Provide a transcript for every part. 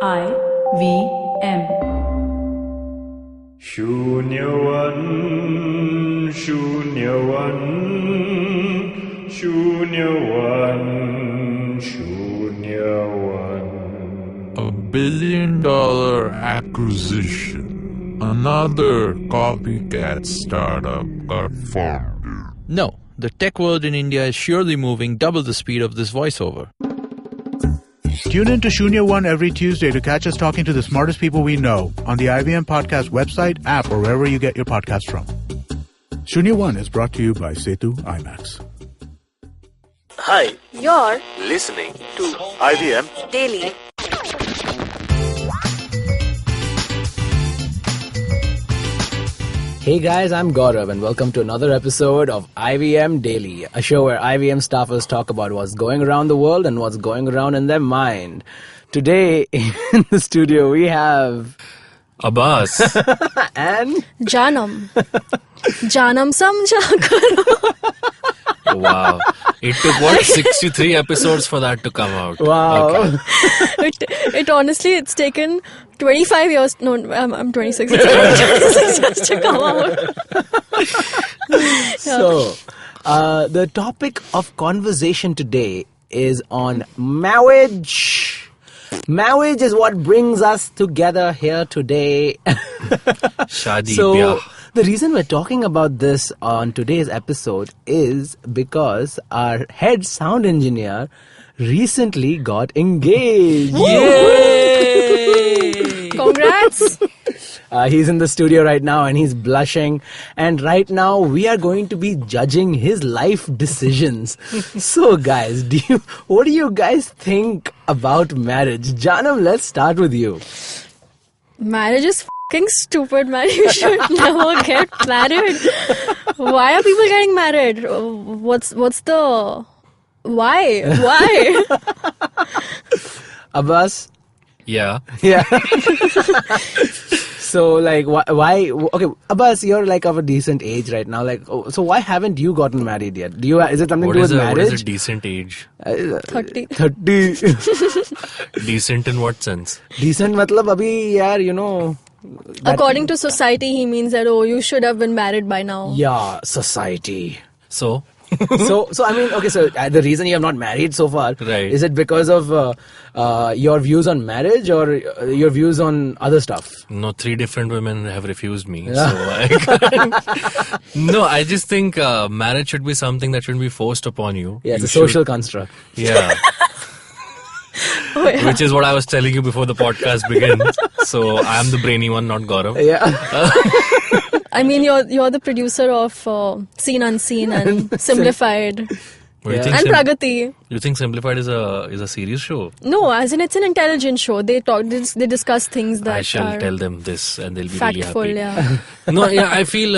IVM. Shunyavan, Shunyavan, Shunyavan, Shunyavan. $1 billion acquisition. Another copycat startup got formed. No, the tech world in India is surely moving double the speed of this voiceover. Tune in to Shunya One every Tuesday to catch us talking to the smartest people we know on the IVM Podcast website, app, or wherever you get your podcasts from. Shunya One is brought to you by Setu IMAX. Hi, You're listening to IVM Daily. Hey guys, I'm Gaurav and welcome to another episode of IVM Daily, a show where IVM staffers talk about what's going around the world and what's going around in their mind. Today in the studio we have Abbas and Jaanam. Jaanam samjha karo. Wow. It took, 63 episodes for that to come out? Wow. Okay. It honestly, it's taken 25 years. No, I'm 26. It's taken 26 years to come out. So, the topic of conversation today is on marriage. Marriage is what brings us together here today. Shadi, So, byah. the reason we're talking about this on today's episode is because our head sound engineer recently got engaged. Yay! Congrats. He's in the studio right now and he's blushing. And right now we are going to be judging his life decisions. So guys, what do you guys think about marriage? Jaanam, let's start with you. Marriage is fucking stupid, man. You should never get married. Why are people getting married? What's the... Why? Abbas? Yeah. Yeah. So, like, why? Okay, Abbas, you're like of a decent age right now. Like, so why haven't you gotten married yet? Is it something What to do is with a marriage? decent age? 30. 30. Decent in what sense? Decent, matlab, abhi, yaar, you know. According to society, he means that, you should have been married by now. Yeah, society. So? So I mean, okay, so the reason you have not married so far, Right. is it because of your views on marriage or your views on other stuff? No, 3 different women have refused me. Yeah. So No, I just think marriage should be something that shouldn't be forced upon you. Yeah, it's You a social should- construct. Yeah. Oh, yeah. Which is what I was telling you before the podcast began. So I am the brainy one, not Gaurav. Yeah. I mean, you're the producer of Seen Unseen and Simplified What do you Yeah. think and Pragati. You think Simplified is a serious show? No, as in it's an intelligent show. They discuss things that I shall are tell them this and they'll be factful. really happy. Yeah. No, yeah, I feel,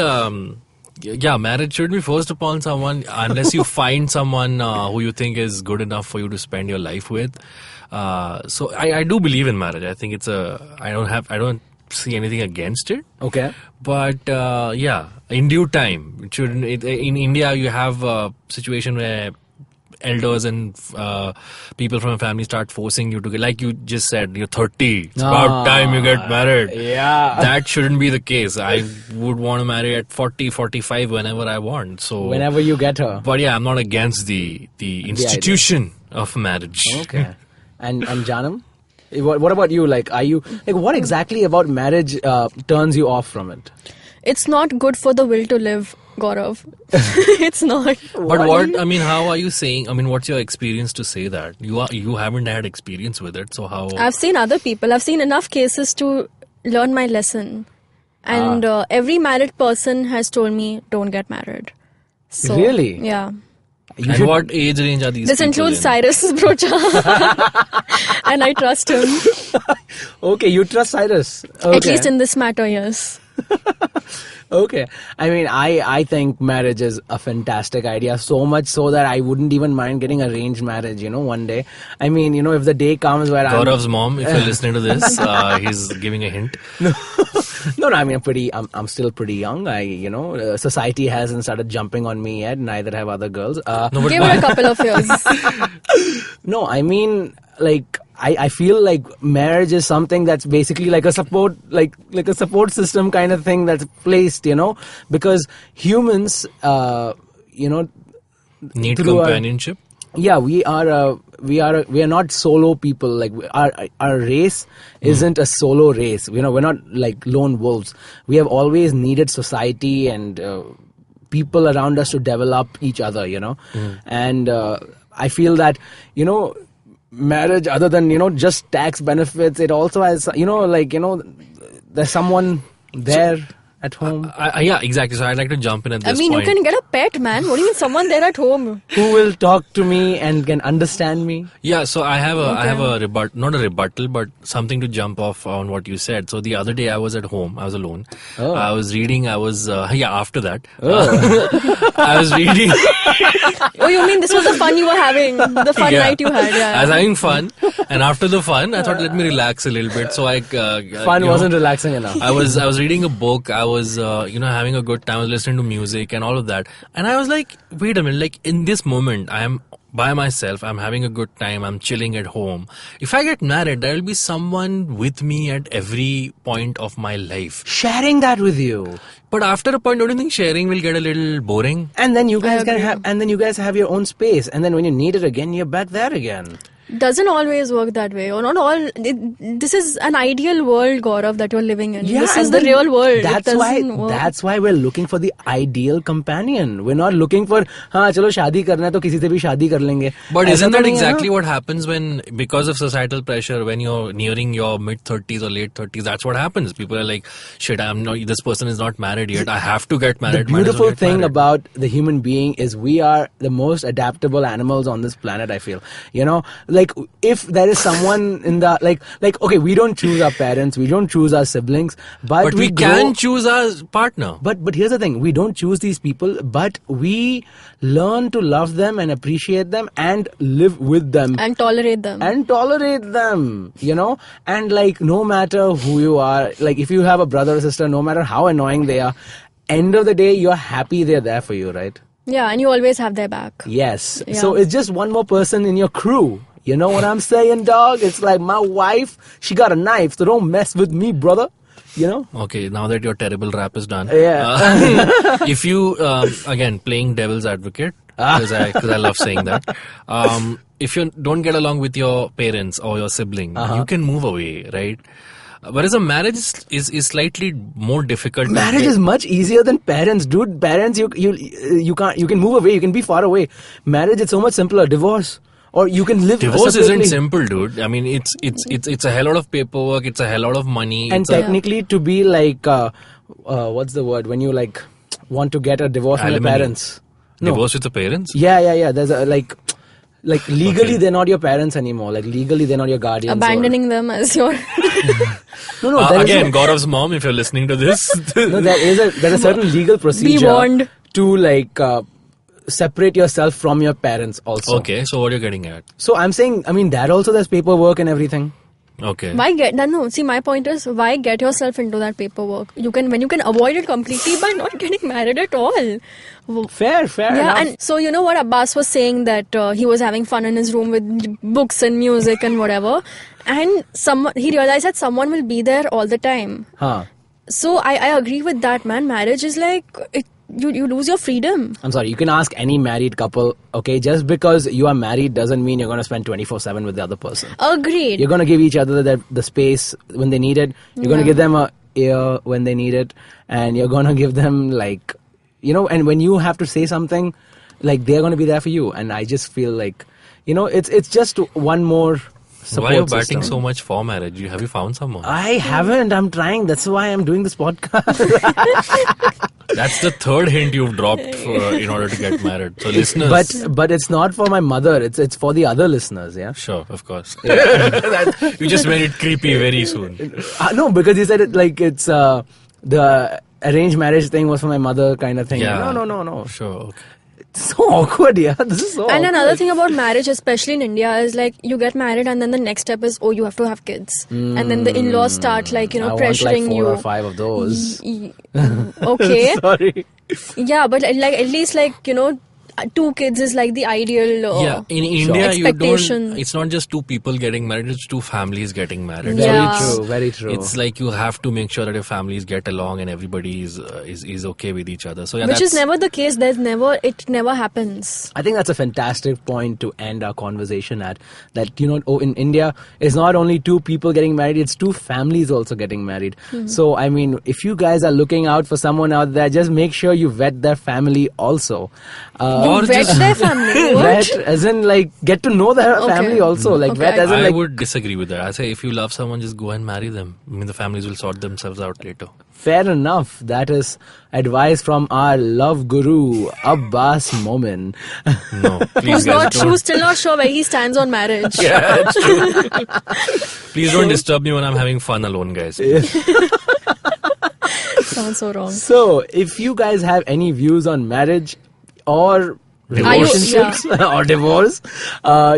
marriage shouldn't be forced upon someone unless you find someone who you think is good enough for you to spend your life with. So I do believe in marriage. I think I don't see anything against it. Okay. But in due time, in India you have a situation where elders and people from a family start forcing you to get, like you just said, you're 30. It's about time you get married. Yeah. That shouldn't be the case. I would want to marry at 40, 45 whenever I want. So Whenever you get her. But yeah, I'm not against the institution of marriage. Okay. And Jaanam? What about you? Like, what exactly about marriage turns you off from it? It's not good for the will to live, Gaurav. It's not. But how are you saying, what's your experience to say that? You haven't had experience with it, so how? I've seen other people. I've seen enough cases to learn my lesson. And every married person has told me, don't get married. So, Really? Yeah. And what age range are these This people includes in? Cyrus Brocha. And I trust him. Okay, you trust Cyrus. Okay. At least in this matter, yes. Okay. I mean, I think marriage is a fantastic idea, so much so that I wouldn't even mind getting arranged marriage, one day. I mean, if the day comes where Gaurav's mom, if you're listening to this, he's giving a hint. No, I mean, I'm still pretty young. Society hasn't started jumping on me yet, neither have other girls. Give it a couple of years. No, I mean, like, I feel like marriage is something that's basically like a support, like a support system kind of thing that's placed, because humans, Need through our- companionship. yeah, we are not solo people. Like our race isn't a solo race. We're not like lone wolves. We have always needed society and people around us to develop each other. And I feel that marriage, other than just tax benefits, it also has there's someone there at home. Yeah, exactly. So I'd like to jump in at this I mean, point. you can get a pet, man. What do you mean someone there at home? Who will talk to me and can understand me? Yeah, so I have a not a rebuttal, but something to jump off on what you said. So the other day I was at home. I was alone. Oh. I was reading. After that, I was reading. Oh, you mean this was the fun you were having? The fun Yeah. night you had? Yeah. I was having fun, and after the fun, I thought, let me relax a little bit. So Fun wasn't relaxing enough. I was reading a book. I was having a good time. I was listening to music and all of that. And I was like, wait a minute, like in this moment, I am by myself. I'm having a good time. I'm chilling at home. If I get married, there will be someone with me at every point of my life. Sharing that with you. But after a point, don't you think sharing will get a little boring? And then you guys agree. you guys have your own space, and then when you need it again, you're back there again. Doesn't always work that way, or not all. This is an ideal world, Gaurav, that you're living in. This is and the then real world. That's why we're looking for the ideal companion. We're not looking for chalo शादी करना है तो किसी से भी शादी कर लेंगे. But ऐसा isn't तो that नहीं है exactly ना? what happens because of societal pressure, when you're nearing your mid-30s or late 30s, that's what happens. People are like, shit, this person is not married yet. I have to get married. The beautiful thing about the human being is we are the most adaptable animals on this planet, I feel. Like if there is someone in the like okay, we don't choose our parents, we don't choose our siblings, but we grow- can choose our partner. But here's the thing, we don't choose these people, but we learn to love them and appreciate them and live with them And tolerate them. And like no matter who you are, like if you have a brother or sister, no matter how annoying they are, end of the day you're happy they're there for you, right? Yeah, and you always have their back. Yes. Yeah. So it's just one more person in your crew. You know what I'm saying, dog? It's like my wife, she got a knife, so don't mess with me, brother. Okay, now that your terrible rap is done. Yeah. If you, again, playing devil's advocate, because I love saying that. If you don't get along with your parents or your sibling, you can move away, right? Whereas a marriage is slightly more difficult. Marriage is much easier than parents, dude. Parents, you can move away, you can be far away. Marriage is so much simpler. Divorce. Or you can live Divorce separately. isn't simple, dude. I mean, it's a hell lot of paperwork. It's a hell lot of money. And technically, to be like, what's the word? When you like want to get a divorce from your Alimony. parents. No. Divorce with the parents? Yeah. There's a like legally they're not your parents anymore. Like legally they're not your guardians. Abandoning them as your... No. there is Again, Gaurav's mom, if you're listening to this. there's a certain legal procedure warned. to like separate yourself from your parents also. Okay, so what you're getting at? So I'm saying, I mean, that also there's paperwork and everything. Okay. See, my point is, why get yourself into that paperwork? When you can avoid it completely by not getting married at all. Fair Yeah, enough. and so you know what Abbas was saying, that he was having fun in his room with books and music and whatever, and he realized that someone will be there all the time. Huh. So I agree with that, man. Marriage is like you lose your freedom. I'm sorry, you can ask any married couple, okay? Just because you are married doesn't mean you're going to spend 24/7 with the other person. Agreed. You're going to give each other the space when they need it. You're going to give them a ear when they need it. And you're going to give them like, and when you have to say something, like they're going to be there for you. And I just feel like, it's just one more support Why are you batting system. so much for marriage? Have you found someone? I haven't. I'm trying. That's why I'm doing this podcast. That's the third hint you've dropped in order to get married. So listeners... But it's not for my mother. It's for the other listeners, yeah? Sure, of course. You just made it creepy very soon. No, because you said it like it's the arranged marriage thing was for my mother kind of thing. Yeah. No. Sure, okay. It's so awkward, yeah. This is so And awkward. another thing about marriage, especially in India, is like you get married and then the next step is, you have to have kids. And then the in-laws start like, I pressuring want like 4 you. or 5 of those. Okay. Sorry. Yeah, but like at least like, 2 kids is like the ideal Yeah, in India, you expectation. don't. It's not just 2 people getting married; it's 2 families getting married. Yeah. Very true. It's like you have to make sure that your families get along and everybody is okay with each other. So yeah, Which is that's- never the case. It never happens. I think that's a fantastic point to end our conversation at. That, in India, it's not only 2 people getting married, it's 2 families also getting married. So, I mean, if you guys are looking out for someone out there, just make sure you vet their family also. Or Vet just- their family. What? Vet, as in, like, get to know their Okay. family also. Like, Okay, vet as in, I like, would disagree with that. I say if you love someone, just go and marry them. I mean, the families will sort themselves out later. fair enough. That is advice from our love guru, Abbas Momin. No, please Who's guys, not don't. true, still not sure where he stands on marriage. Yeah, it's true. Please don't disturb me when I'm having fun alone, guys. Sounds so wrong. So, if you guys have any views on marriage or relationships or divorce,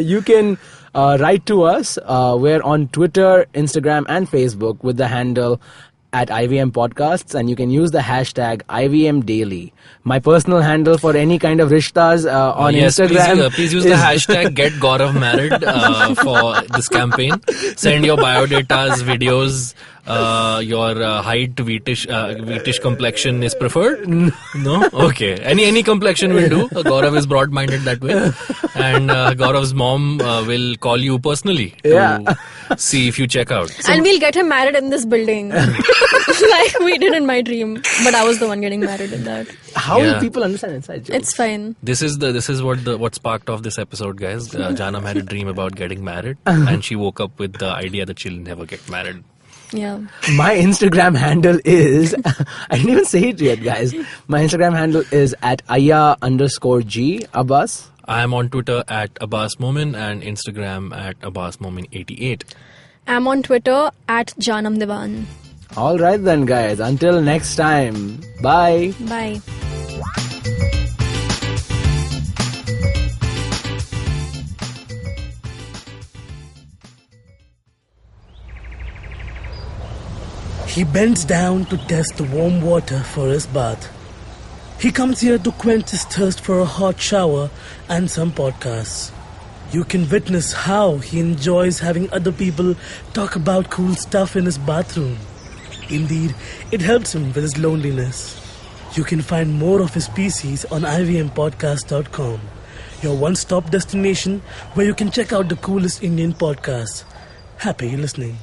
you can write to us. We're on Twitter, Instagram, and Facebook with the handle at IVM Podcasts, and you can use the hashtag IVM Daily. My personal handle for any kind of rishtas on Yes, Instagram. please use the hashtag Get Gaurav Married for this campaign. Send your biodatas, videos, your height, wheatish complexion is preferred. No, okay. Any complexion will do. Gaurav is broad-minded that way, and Gaurav's mom will call you personally to see if you check out. And we'll get him married in this building. Like we did in my dream. But I was the one getting married in that. How will Yeah. people understand inside jokes? It's fine. This is what sparked off this episode, guys. Jaanam had a dream about getting married, and she woke up with the idea that she'll never get married. Yeah. My Instagram handle is I didn't even say it yet, guys. My Instagram handle is at @Aya_G Abbas. I am on Twitter at Abbas Momin and Instagram at Abbas Momin88. I'm on Twitter at Jaanam Diwan. All right then, guys. Until next time. Bye. Bye. He bends down to test the warm water for his bath. He comes here to quench his thirst for a hot shower and some podcasts. You can witness how he enjoys having other people talk about cool stuff in his bathroom. Indeed, it helps him with his loneliness. You can find more of his species on ivmpodcast.com, your one-stop destination where you can check out the coolest Indian podcasts. Happy listening.